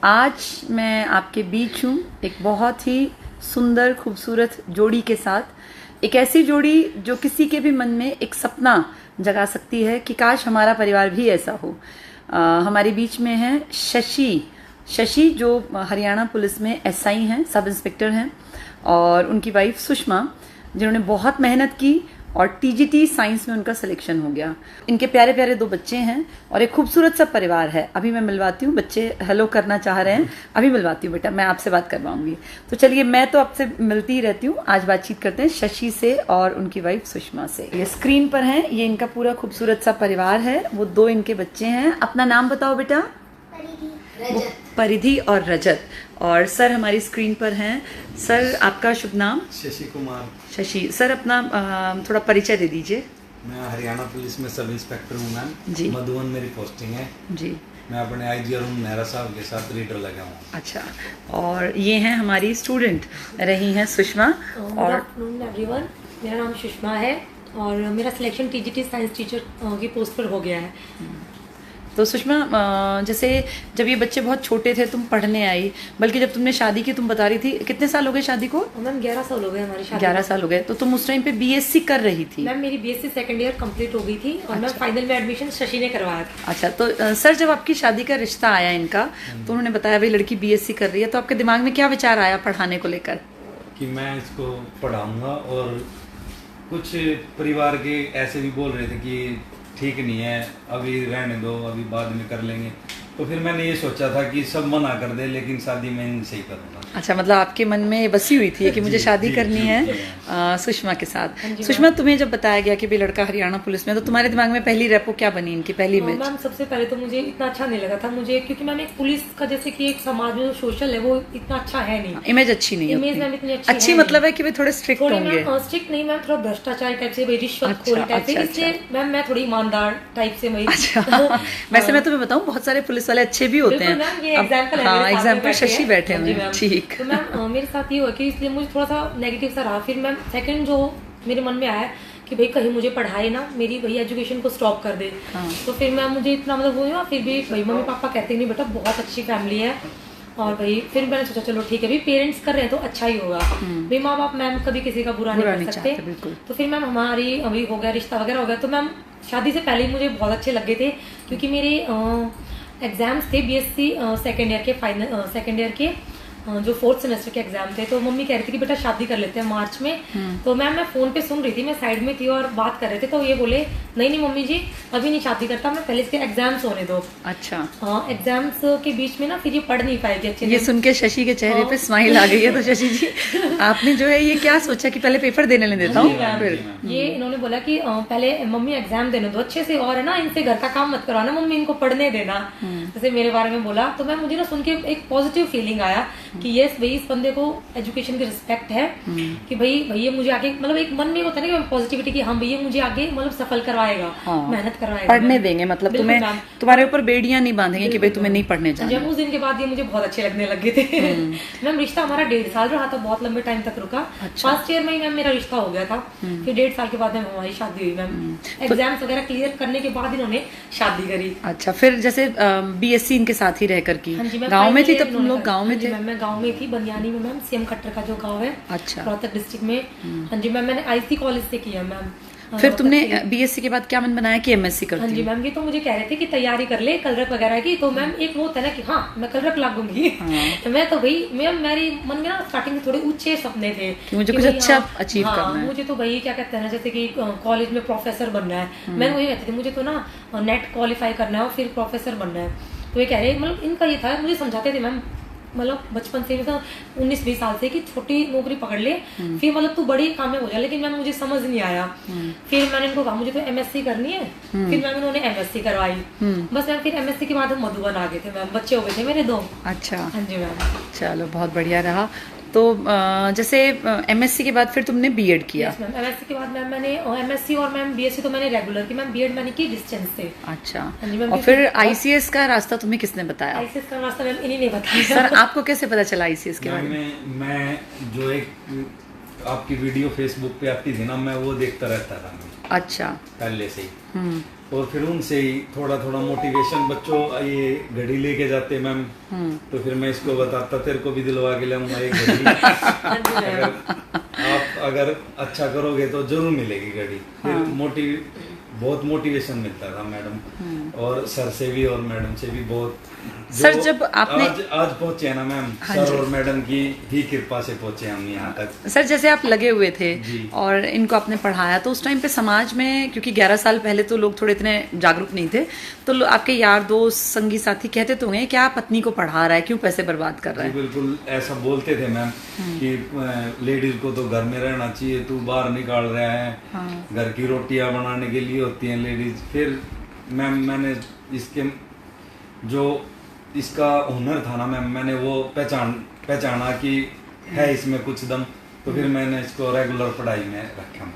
आज मैं आपके बीच हूँ एक बहुत ही सुंदर खूबसूरत जोड़ी के साथ। एक ऐसी जोड़ी जो किसी के भी मन में एक सपना जगा सकती है कि काश हमारा परिवार भी ऐसा हो। हमारे बीच में है शशि जो हरियाणा पुलिस में एसआई हैं, सब इंस्पेक्टर हैं, और उनकी वाइफ सुषमा जिन्होंने बहुत मेहनत की और टीजीटी साइंस में उनका सिलेक्शन हो गया। इनके प्यारे प्यारे 2 बच्चे हैं और एक खूबसूरत सा परिवार है। अभी मैं मिलवाती हूँ, बच्चे हेलो करना चाह रहे हैं, अभी मिलवाती हूँ बेटा, मैं आपसे बात करवाऊंगी। तो चलिए, मैं तो आपसे मिलती ही रहती हूँ, आज बातचीत करते हैं शशि से और उनकी वाइफ सुषमा से। ये स्क्रीन पर है, ये इनका पूरा खूबसूरत सा परिवार है। वो 2 इनके बच्चे हैं। अपना नाम बताओ बेटा। परिधि और रजत। और सर हमारी स्क्रीन पर हैं। सर आपका शुभ नाम? शशि कुमार। शशि सर, अपना थोड़ा परिचय दे दीजिए। मैं हरियाणा पुलिस में सब इंस्पेक्टर हूँ मैम जी। मधुबन मेरी पोस्टिंग है जी। मैं अपने आईजी अरुण मेहरा साहब के साथ रीडर लगा हूँ। अच्छा, और ये हैं हमारी स्टूडेंट रही हैं सुषमा। और एवरीवन, मेरा नाम सुषमा है और मेरा सिलेक्शन टीजीटी साइंस टीचर की पोस्ट पर हो गया है। तो सुषमा, जैसे जब ये बच्चे बहुत छोटे थे तुम पढ़ने आई, बल्कि जब तुमने शादी की तुम बता रही थी, कितने साल हो गए शादी को? मैम 11 साल हो गए हमारी शादी। 11 साल हो गए। तो तुम उस टाइम पे बीएससी कर रही थी? मैम मेरी बीएससी सेकंड ईयर कंप्लीट हो गई थी और मैं फाइनल में एडमिशन शशि ने करवाया था। अच्छा, तो सर जब आपकी शादी का रिश्ता आया इनका, तो उन्होंने बताया भाई लड़की बीएससी कर रही है, तो आपके दिमाग में क्या विचार आया पढ़ाने को लेकर? कि मैं इसको पढ़ाऊंगा, और कुछ परिवार के ऐसे भी बोल रहे थे कि ठीक नहीं है, अभी रहने दो, अभी बाद में कर लेंगे। तो फिर मैंने ये सोचा था कि सब मना कर दे, लेकिन शादी मैं इनसे ही करूँगा। अच्छा, मतलब आपके मन में बसी हुई थी कि मुझे शादी करनी है सुषमा के साथ। सुषमा, तुम्हें जब बताया गया कि भी लड़का हरियाणा पुलिस में, तो तुम्हारे दिमाग में पहली रेपो क्या बनी इनकी, पहली इमेज? मैम सबसे पहले तो मुझे इतना अच्छा नहीं लगा था मुझे, क्योंकि मैम एक पुलिस का जैसे कि एक समाज में जो सोशल है वो इतना अच्छा है नहीं। इमेज अच्छी नहीं है। इमेज मैम इतनी अच्छी मतलब है कि वे थोड़े स्ट्रिक्ट होंगे। स्ट्रिक्ट नहीं मैम, थोड़ा भ्रष्टाचार टाइप से, रिश्वतखोरी टाइप से, इसलिए मैम मैं थोड़ी ईमानदार टाइप से। अच्छा, वैसे मैं तुम्हें बताऊं, बहुत सारे पुलिस वाले अच्छे भी होते हैं। एग्जाम्पल शशि बैठे हुए हैं। ठीक। तो मैम मेरे साथ ये हुआ कि इसलिए मुझे थोड़ा सा नेगेटिव सा रहा। फिर मैम सेकंड जो मेरे मन में आया कि भाई कहीं मुझे पढ़ाए ना, मेरी वही एजुकेशन को स्टॉप कर दे। तो फिर मैम मुझे इतना मतलब वो हुआ, फिर भी भाई मम्मी पापा कहते नहीं बेटा बहुत अच्छी फैमिली है, और भाई फिर मैंने सोचा चलो ठीक है, भाई पेरेंट्स कर रहे हैं तो अच्छा ही होगा। भाई माँ बाप मैम कभी किसी का बुरा नहीं कर सकते। तो फिर मैम हमारी अभी हो गया, रिश्ता वगैरह हो गया। तो मैम शादी से पहले ही मुझे बहुत अच्छे लगे थे, क्योंकि मेरे एग्जाम्स थे बीएससी सेकेंड ईयर के, फाइनल सेकेंड ईयर के जो 4th सेमेस्टर के एग्जाम थे। तो मम्मी कह रही थी कि बेटा शादी कर लेते हैं मार्च में। तो मैम मैं फोन पे सुन रही थी, मैं साइड में थी और बात कर रहे थे। तो ये बोले नहीं मम्मी जी अभी नहीं शादी करता, मैं पहले इसके एग्जाम्स होने दो। अच्छा। हाँ, एग्जाम्स के बीच में ना फिर ये पढ़ नहीं पाएगी अच्छे। ये सुन के शशि के चेहरे पे स्माइल आ गई है। तो शशि जी, आपने जो है ये क्या सोचा कि पहले पेपर देने देता हूँ? फिर ये इन्होंने बोला कि पहले मम्मी एग्जाम देने दो अच्छे से, और है ना इनसे घर का काम मत करवाना, मम्मी इनको पढ़ने देना, जैसे मेरे बारे में बोला। तो मैं मुझे ना सुन के एक पॉजिटिव फीलिंग आया कि यस भाई इस बंदे को एजुकेशन की रिस्पेक्ट है, कि भाई भैया मुझे आगे, मतलब एक मन में होता है ना कि पॉजिटिविटी कि हम भैया मुझे आगे मतलब सफल करवाएगा, मेहनत करवाएगा, पढ़ने देंगे, मतलब तुम्हें तुम्हारे ऊपर बेड़ियां नहीं बांधेंगे कि भाई तुम्हें नहीं पढ़ने जाना। जब उस दिन के बाद ये मुझे बहुत अच्छे लगने लगे थे। मैम रिश्ता हमारा 1.5 साल रहा था, बहुत लंबे टाइम तक रुका। फर्स्ट ईयर में ही मैम मेरा रिश्ता हो गया था, फिर 1.5 साल के बाद में हमारी शादी हुई। मैम एग्जाम्स वगैरह क्लियर करने के बाद इन्होंने शादी करी। अच्छा, फिर जैसे बीएससी इनके साथ ही रहकर की, गाँव में थी तब तुम लोग? गाँव में थे? मैं गाँव में थी, बनियानी में मैम, सीएम खट्टर का जो गाँव है। अच्छा। रोहतक डिस्ट्रिक्ट में। हाँ जी मैम, मैंने आईसी कॉलेज से किया मैम। फिर तुमने बीएससी के बाद क्या मन बनाया कि एमएससी करती? हाँ जी मैम, ये तो मुझे कह रहे थे कि तैयारी कर ले कलरक वगैरह की। तो मैम एक वो था ना कि हाँ मैं कलरक लागूंगी। तो मैं तो भाई मैम मेरी मन में ना स्टार्टिंग में थोड़े ऊंचे सपने थे कि मुझे कुछ अच्छा अचीव करना है। मुझे तो भाई क्या कहते हैं ना, जैसे कि कॉलेज में प्रोफेसर बनना है। मैं वही कहती थी मुझे तो ना नेट क्वालिफाई करना है और फिर प्रोफेसर बनना है। तो ये कह रहे मतलब इनका ये था, मुझे समझाते थे मैम मतलब बचपन से, मतलब 19-20 साल से कि छोटी नौकरी पकड़ ले फिर मतलब तू बड़ी कामयाब हो जाए। लेकिन मैम मुझे समझ नहीं आया। फिर मैंने इनको कहा मुझे तो एमएससी करनी है। फिर मैम उन्होंने एमएससी करवाई। बस मैम फिर एमएससी के बाद हम मधुबन आ गए थे मैम, बच्चे हो गए थे मेरे 2। अच्छा। हाँ जी मैम। चलो बहुत बढ़िया रहा। तो जैसे एमएससी के बाद फिर तुमने बीएड किया? मैम एमएससी के बाद मैम मैंने एमएससी और मैम बीएससी तो मैंने रेगुलर की, मैम बीएड मैंने की डिस्टेंस से। अच्छा। और फिर आईसीएस का रास्ता तुम्हें किसने बताया? आईसीएस का रास्ता मैम इन्हीं ने बताया। सर आपको कैसे पता चला आईसीएस के बारे में? मैं जो एक आपकी वीडियो फेसबुक पे आती थी ना, मैं वो देखता रहता था। अच्छा। पहले से ही। और फिर उनसे ही थोड़ा थोड़ा मोटिवेशन, बच्चों ये घड़ी लेके जाते मैम, तो फिर मैं इसको बताता तेरे को भी दिलवा के लाऊंगा एक घड़ी। आप अगर अच्छा करोगे तो जरूर मिलेगी घड़ी। फिर बहुत मोटिवेशन मिलता था मैडम और सर से भी और मैडम से भी बहुत। सर जब आपने आज पहुंचे ना मैम, सर और मैडम की ही कृपा से पहुंचे हम यहाँ तक। सर जैसे आप लगे हुए थे और इनको आपने पढ़ाया, तो उस टाइम पे समाज में, क्योंकि 11 साल पहले तो लोग थोड़े इतने जागरूक नहीं थे, तो आपके यार दोस्त संगी साथी कहते तो होंगे क्या पत्नी को पढ़ा रहा है, क्यों पैसे बर्बाद कर रहा है? बिल्कुल ऐसा बोलते थे मैम कि लेडीज को तो घर में रहना चाहिए, तू बाहर निकाल रहा है, घर की रोटियां बनाने के लिए होती हैं लेडीज। फिर मैम मैंने इसका हुनर था ना मैम, मैंने वो पहचाना कि है इसमें कुछ दम, तो फिर मैंने इसको रेगुलर पढ़ाई में रखा।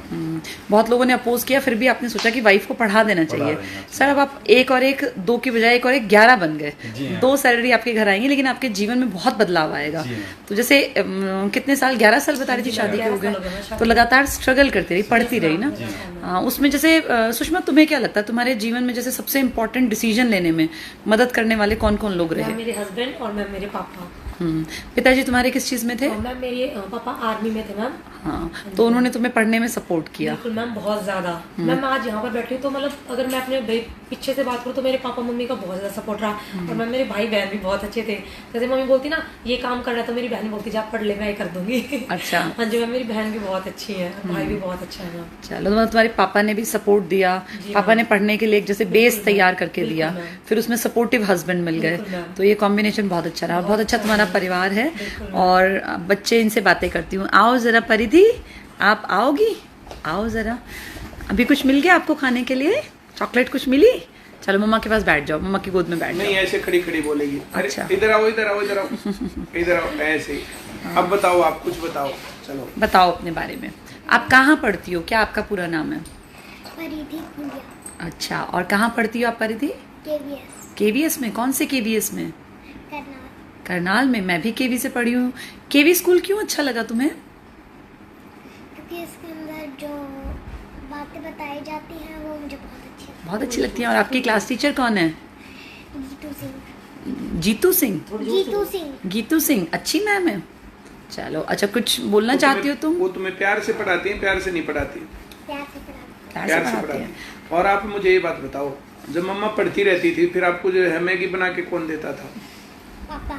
बहुत लोगों ने अपोज किया, फिर भी आपने सोचा कि वाइफ को पढ़ा देना चाहिए। सर अब आप 1 और 1 2 की बजाय 1 और 1 11 बन गए। 2 सैलरी आपके घर आएंगी, लेकिन आपके जीवन में बहुत बदलाव आएगा। तो जैसे कितने साल, 11 साल बता रही थी शादी के हो गए, तो लगातार स्ट्रगल करती रही, पढ़ती रही ना। उसमें जैसे सुषमा तुम्हें क्या लगता है तुम्हारे जीवन में जैसे सबसे इम्पोर्टेंट डिसीजन लेने में मदद करने वाले कौन कौन लोग रहे? मेरे हस्बैंड और मैम मेरे पापा। पिताजी तुम्हारे किस चीज में थे? मैम मेरे पापा आर्मी में थे मैम। हाँ, तो उन्होंने तुम्हें पढ़ने में सपोर्ट किया? बिल्कुल मैम, बहुत ज्यादा। मैम आज यहाँ पर बैठी हूँ तो मतलब अगर मैं अपने पीछे से बात करूँ तो मेरे पापा मम्मी का बहुत ज्यादा सपोर्ट रहा। और मैम मेरे भाई बहन भी बहुत अच्छे थे। जैसे मम्मी बोलती ना ये काम करना, तो मेरी बहन बोलती जा पढ़ ले, मैं ये कर दूंगी। अच्छा। हाँ जी मैम, मेरी बहन भी बहुत अच्छी है, भाई भी बहुत अच्छा है मैम। चलो, मतलब तुम्हारे पापा ने भी सपोर्ट दिया, पापा ने पढ़ने के लिए एक जैसे बेस तैयार करके दिया, फिर उसमें सपोर्टिव हस्बैंड मिल गए, तो ये कॉम्बिनेशन बहुत अच्छा रहा। बहुत अच्छा तुम्हारा परिवार है। और बच्चे, इनसे बातें करती हूँ। आओ जरा परिधि, आप आओगी? आओ जरा। अभी कुछ मिल गया आपको खाने के लिए? चॉकलेट कुछ मिली? चलो मम्मा के पास बैठ जाओ, मम्मा की गोद में बैठ जाओ। नहीं, ऐसे खड़ी खड़ी बोलेगी। अच्छा। इधर आओ, इधर आओ, इधर आओ, इधर आओ, ऐसे। अब बताओ, आप कुछ बताओ। चलो बताओ अपने बारे में। आप कहाँ पढ़ती हो? क्या आपका पूरा नाम है? परिधि खुलिया। अच्छा, और कहाँ पढ़ती हो आप परिधि? केवीएस। केवीएस में? कौन से केवीएस में? करनाल। करनाल में। मैं भी केवी से पढ़ी हूँ। केवी स्कूल क्यों अच्छा लगा तुम्हें? क्योंकि इसके अंदर जो बातें बताई जाती हैं वो मुझे बहुत अच्छी लगती हैं। और आपकी क्लास टीचर कौन है? गीतू सिंह। जीतू सिंह? गीतू सिंह। गीतू सिंह अच्छी मैम है। चलो, अच्छा कुछ बोलना चाहती हो तुम? वो तुम्हें प्यार से पढ़ाती हैं, प्यार से नहीं पढ़ाती? प्यार से पढ़ाती। प्यार से पढ़ाती हैं। और आप मुझे ये बात बताओ, जब मम्मा पढ़ती रहती थी फिर आपको जो है मैगी बना के कौन देता था? पापा।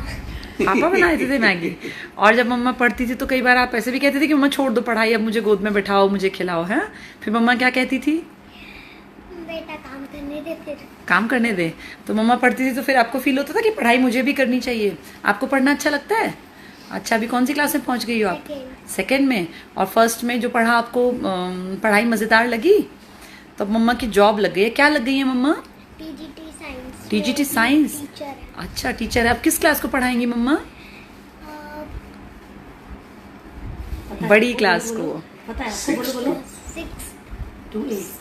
पापा बनाए थे मैगी। और जब मम्मा पढ़ती थी तो कई बार आप ऐसे भी कहते थे कि मम्मा छोड़ दो पढ़ाई, अब मुझे गोद में बैठाओ, मुझे खिलाओ, है? फिर मम्मा क्या कहती थी? बेटा काम करने दे। फिर काम करने दे। तो मम्मा पढ़ती थी तो फिर आपको फील होता था कि पढ़ाई मुझे भी करनी चाहिए। आपको पढ़ना अच्छा लगता है? अच्छा, अभी कौन सी क्लास में पहुंच गई हो आप? सेकेंड में। और फर्स्ट में जो पढ़ा आपको पढ़ाई मजेदार लगी? तब मम्मा की जॉब लग गई है। क्या लग गई है मम्मा? TGT science. TGT science? Teacher है। अच्छा, टीचर है। आप किस क्लास को पढ़ाएंगी मम्मा? बड़ी क्लास को। पता है आपको? बोलो बोलो। 6 to 8।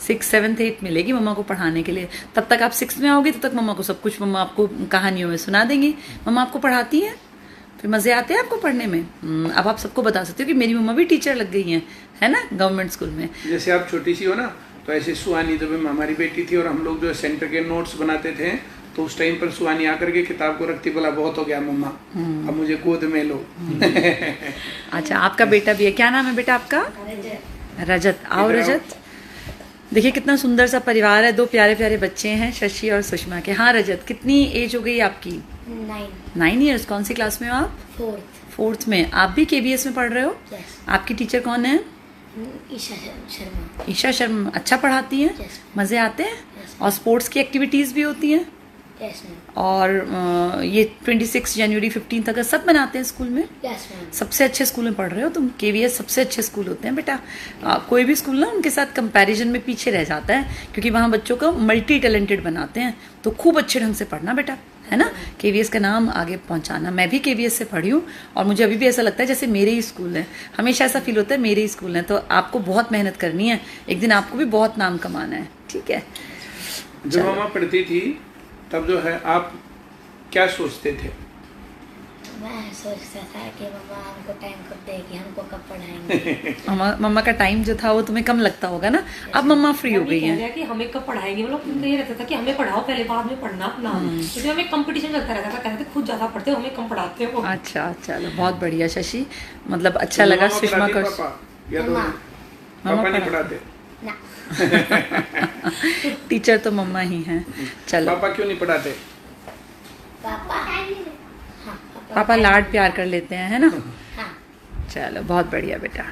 6, 7, 8 मिलेगी मम्मा को पढ़ाने के लिए। तब तक आप 6 में आओगे, तब तक मम्मा को सब कुछ मम्मा आपको कहानियों में सुना देंगी। मम्मा आपको पढ़ाती हैं? फिर मजे आते हैं आपको पढ़ने में? अब आप सबको बता सकते हो कि मेरी मम्मा भी टीचर लग गई हैं, है ना, गवर्नमेंट स्कूल में। जैसे आप छोटी सी हो ना, तो ऐसे सुहानी जब हमारी बेटी थी और हम लोग जो सेंटर के नोट्स बनाते थे, तो उस टाइम पर सुहानी आकर के किताब को रखती, बोला बहुत हो गया मम्मा, अब मुझे गोद में लो। अच्छा, आपका बेटा भी है। क्या नाम है बेटा आपका? रजत। आओ रजत। देखिए कितना सुंदर सा परिवार है। 2 प्यारे प्यारे बच्चे हैं, शशि और सुषमा के। हाँ रजत, कितनी एज हो गई आपकी? 9 ईयर्स। कौन सी क्लास में हो आप? 4th में। आप भी केबीएस में पढ़ रहे हो? आपकी टीचर कौन है? ईशा शर्मा। अच्छा पढ़ाती हैं? मजे आते हैं? और स्पोर्ट्स की एक्टिविटीज भी होती हैं? और ये 26 जनवरी 15 अगस्त सब बनाते हैं स्कूल में? सबसे अच्छे स्कूल में पढ़ रहे हो तुम। केवीएस सबसे अच्छे स्कूल होते हैं बेटा। कोई भी स्कूल ना उनके साथ कंपैरिजन में पीछे रह जाता है, क्योंकि वहाँ बच्चों को मल्टी टैलेंटेड बनाते हैं। तो खूब अच्छे ढंग से पढ़ना बेटा, है ना? केवीएस का नाम आगे पहुंचाना। मैं भी केवीएस से पढ़ी हूँ और मुझे अभी भी ऐसा लगता है जैसे मेरे ही स्कूल है। हमेशा ऐसा फील होता है मेरे ही स्कूल है। तो आपको बहुत मेहनत करनी है, एक दिन आपको भी बहुत नाम कमाना है, ठीक है? जब मम्मा पढ़ती थी तब जो है आप क्या सोचते थे? मैं सोचता था कि मम्मा हमको टाइम कब देगी, हमको कब पढ़ाएंगे। मम्मा का टाइम जो था वो तुम्हें कम लगता होगा ना, अब मम्मा फ्री हो गई है कि हमें कब पढ़ाएंगे, मतलब उनको ये रहता था कि हमें पढ़ाओ पहले, बाद में पढ़ना अपना, क्योंकि हमें कंपटीशन चलता रहता था, कहते थे खुद ज्यादा पढ़ते हो, हमें कम पढ़ाते हो। अच्छा चलो बहुत बढ़िया शशि, मतलब अच्छा लगा सुषमा का। पापा नहीं पढ़ाते ना। टीचर तो मम्मा ही हैं। चलो पापा क्यों नहीं पढ़ाते? पापा पापा लाड प्यार कर लेते हैं, है ना। हाँ। चलो बहुत बढ़िया बेटा।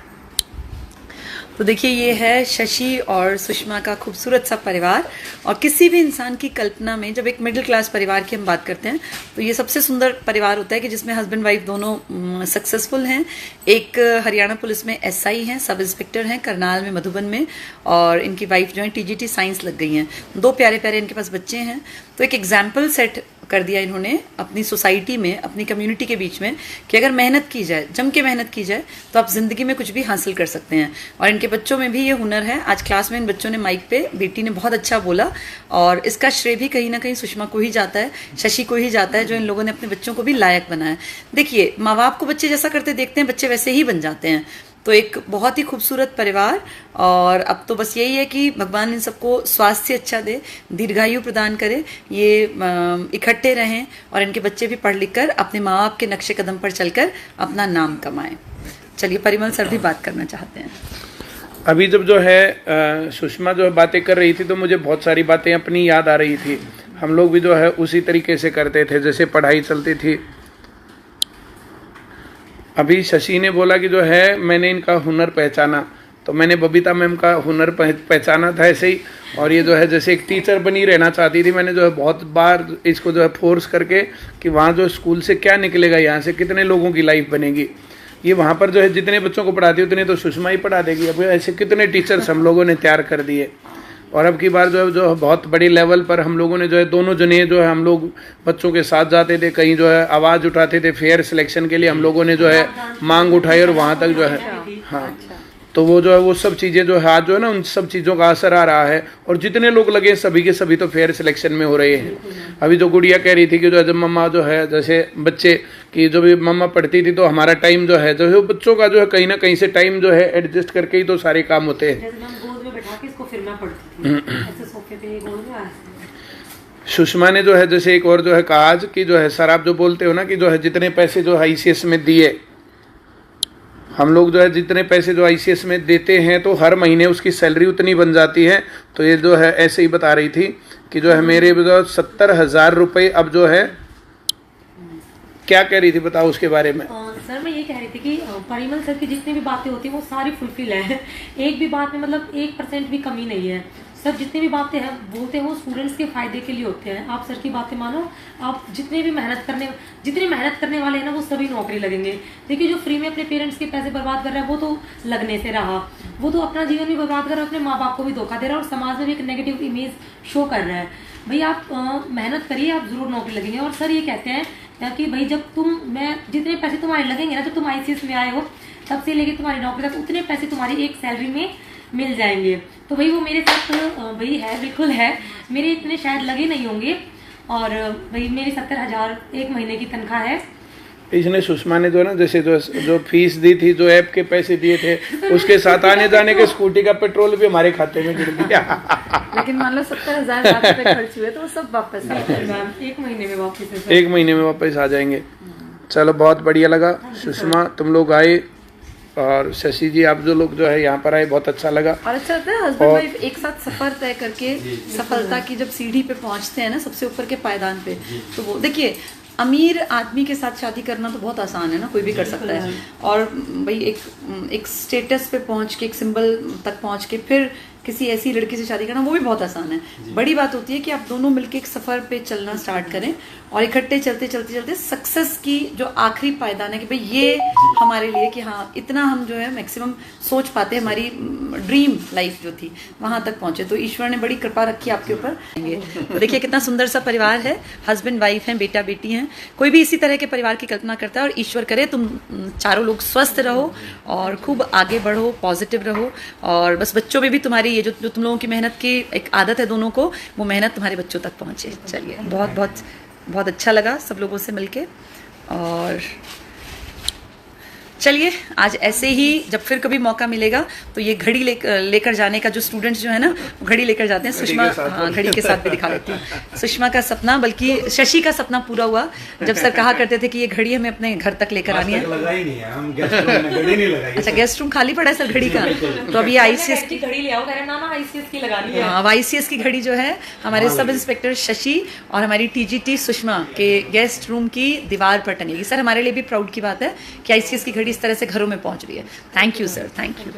तो देखिए ये है शशि और सुषमा का खूबसूरत सा परिवार। और किसी भी इंसान की कल्पना में जब एक मिडिल क्लास परिवार की हम बात करते हैं तो ये सबसे सुंदर परिवार होता है कि जिसमें हस्बैंड वाइफ दोनों सक्सेसफुल हैं। एक हरियाणा पुलिस में एसआई हैं, सब इंस्पेक्टर हैं, करनाल में मधुबन में, और इनकी वाइफ जो है टीजीटी साइंस लग गई हैं। 2 प्यारे प्यारे इनके पास बच्चे हैं। तो एक एग्जाम्पल सेट कर दिया इन्होंने अपनी सोसाइटी में, अपनी कम्युनिटी के बीच में, कि अगर मेहनत की जाए, जम के मेहनत की जाए, तो आप जिंदगी में कुछ भी हासिल कर सकते हैं। और इनके बच्चों में भी ये हुनर है। आज क्लास में इन बच्चों ने माइक पे, बेटी ने बहुत अच्छा बोला, और इसका श्रेय भी कहीं ना कहीं सुषमा को ही जाता है, शशि को ही जाता है, जो इन लोगों ने अपने बच्चों को भी लायक बनाया। देखिए माँ बाप को बच्चे जैसा करते देखते हैं, बच्चे वैसे ही बन जाते हैं। तो एक बहुत ही खूबसूरत परिवार। और अब तो बस यही है कि भगवान इन सबको स्वास्थ्य अच्छा दे, दीर्घायु प्रदान करे, ये इकट्ठे रहें और इनके बच्चे भी पढ़ लिख कर अपने माँ बाप के नक्शे कदम पर चलकर अपना नाम कमाएं। चलिए परिमल सर भी बात करना चाहते हैं। अभी जब जो है सुषमा जो बातें कर रही थी तो मुझे बहुत सारी बातें अपनी याद आ रही थी। हम लोग भी जो है उसी तरीके से करते थे जैसे पढ़ाई चलती थी। अभी शशि ने बोला कि जो है मैंने इनका हुनर पहचाना, तो मैंने बबीता मैम का हुनर पहचाना था ऐसे ही। और ये जो है जैसे एक टीचर बनी रहना चाहती थी, मैंने जो है बहुत बार इसको जो है फोर्स करके कि वहाँ जो स्कूल से क्या निकलेगा, यहाँ से कितने लोगों की लाइफ बनेगी, ये वहाँ पर जो है जितने बच्चों को पढ़ाती है उतने तो सुषमा ही पढ़ा देगी। अब ऐसे कितने टीचर्स हम लोगों ने तैयार कर दिए। और अब की बार जो बहुत बड़ी लेवल पर हम लोगों ने जो है दोनों जने जो है हम लोग बच्चों के साथ जाते थे, कहीं जो है आवाज़ उठाते थे फेयर सिलेक्शन के लिए, हम लोगों ने जो है मांग उठाई और वहाँ तक जो है, हाँ, तो वो जो है वो सब चीज़ें जो है आज जो है ना उन सब चीज़ों का असर आ रहा है। और जितने लोग लगे सभी के सभी तो फेयर सिलेक्शन में हो रहे हैं। अभी जो गुड़िया कह रही थी कि जो है जब मम्मा जो है जैसे बच्चे की जो भी मम्मा पढ़ती थी तो हमारा टाइम जो है बच्चों का जो है कहीं ना कहीं से टाइम जो है एडजस्ट करके ही तो सारे काम होते हैं। सुषमा ने जो है जैसे एक और जो है कहा आज कि जो है सर आप जो बोलते हो ना कि जो है जितने पैसे जो ICS में दिए, हम लोग जो है जितने पैसे जो ICS में देते हैं तो हर महीने उसकी सैलरी उतनी बन जाती है। तो ये जो है ऐसे ही बता रही थी कि जो है मेरे 70,000 रुपये अब जो है, क्या कह रही थी बताओ उसके बारे में। सर मैं ये कह रही थी कि परिमल सर की जितनी भी बातें होती हैं वो सारी फुलफिल है, एक भी बात में मतलब 1% भी कमी नहीं है। सर जितनी भी बातें हैं बोलते हैं वो स्टूडेंट्स के फायदे के लिए होते हैं। आप सर की बातें मानो, आप जितने मेहनत करने वाले हैं ना वो सभी नौकरी लगेंगे। देखिए जो फ्री में अपने पेरेंट्स के पैसे बर्बाद कर रहा है वो तो लगने से रहा, वो तो अपना जीवन भी बर्बाद कर रहा है, अपने माँ बाप को भी धोखा दे रहा है और समाज में भी एक नेगेटिव इमेज शो कर रहा है। भाई आप मेहनत करिए, आप जरूर नौकरी लगेंगे। और सर ये कहते हैं कि भाई जब जितने पैसे तुम्हारे लगेंगे ना, जब तुम ICS में आए हो तब से लेके तुम्हारी नौकरी तक उतने पैसे तुम्हारी एक सैलरी में मिल जाएंगे। तो भाई वो मेरे साथ भाई है, बिल्कुल है, मेरे इतने शायद लगे नहीं होंगे। और भाई मेरी 70,000 एक महीने की तनख्वाह है। इसने सुषमा ने जो है ना जैसे जो फीस दी थी, जो ऐप के पैसे दिए थे, उसके साथ आने जाने के स्कूटी का पेट्रोल भी हमारे खाते में गिर गया। लेकिन मान लो 70,000 रुपए खर्च हुए तो वो सब वापस आ जाएंगे, एक महीने में वापस आ जाएंगे। चलो बहुत बढ़िया लगा सुषमा तुम लोग आए, और शशि जी आप जो लोग जो है यहाँ पर आए बहुत अच्छा लगा। और अच्छा लगता है हस्बैंड वाइफ एक साथ सफर तय करके सफलता की जब सीढ़ी पे पहुंचते हैं ना, सबसे ऊपर के पायदान पे, तो वो देखिए अमीर आदमी के साथ शादी करना तो बहुत आसान है ना, कोई भी कर सकता है। और भाई एक स्टेटस पे पहुंच के, एक सिंबल तक पहुंच के फिर किसी ऐसी लड़की से शादी करना वो भी बहुत आसान है। बड़ी बात होती है कि आप दोनों मिलके एक सफर पे चलना स्टार्ट करें और इकट्ठे चलते चलते चलते सक्सेस की जो आखिरी पायदान है कि भाई ये हमारे लिए कि हाँ इतना हम जो है मैक्सिमम सोच पाते, हमारी ड्रीम लाइफ जो थी वहां तक पहुंचे। तो ईश्वर ने बड़ी कृपा रखी आपके ऊपर। तो देखिए कितना सुंदर सा परिवार है, हस्बैंड वाइफ हैं, बेटा बेटी हैं। कोई भी इसी तरह के परिवार की कल्पना करता है और ईश्वर करे तुम चारों लोग स्वस्थ रहो और खूब आगे बढ़ो, पॉजिटिव रहो। और बस बच्चों में भी तुम्हारी ये जो तुम लोगों की मेहनत की एक आदत है दोनों को, वो मेहनत तुम्हारे बच्चों तक पहुंचे। चलिए बहुत बहुत बहुत अच्छा लगा सब लोगों से मिलके। और चलिए आज ऐसे ही जब फिर कभी मौका मिलेगा तो ये घड़ी लेकर जाने का, जो स्टूडेंट्स जो है ना वो घड़ी लेकर जाते हैं। सुषमा, हाँ घड़ी के साथ भी दिखा लेती हूँ। सुषमा का सपना, बल्कि शशि का सपना पूरा हुआ जब सर कहा करते थे कि ये घड़ी हमें अपने घर तक लेकर आनी है। लगा ही नहीं है, हम गेस्ट रूम में घड़ी नहीं लगाई। अच्छा, गेस्ट रूम खाली पड़ा है सर घड़ी का? तो अभी ICS की घड़ी ले आओ, कह रहे ना ICS की लगानी है। हाँ, अब ICS की घड़ी जो है हमारे सब इंस्पेक्टर शशि और हमारी TGT सुषमा के गेस्ट रूम की दीवार पर टंगेगी। सर हमारे लिए भी प्राउड की बात है कि ICS की घड़ी इस तरह से घरों में पहुंच रही है। Thank you sir, thank you.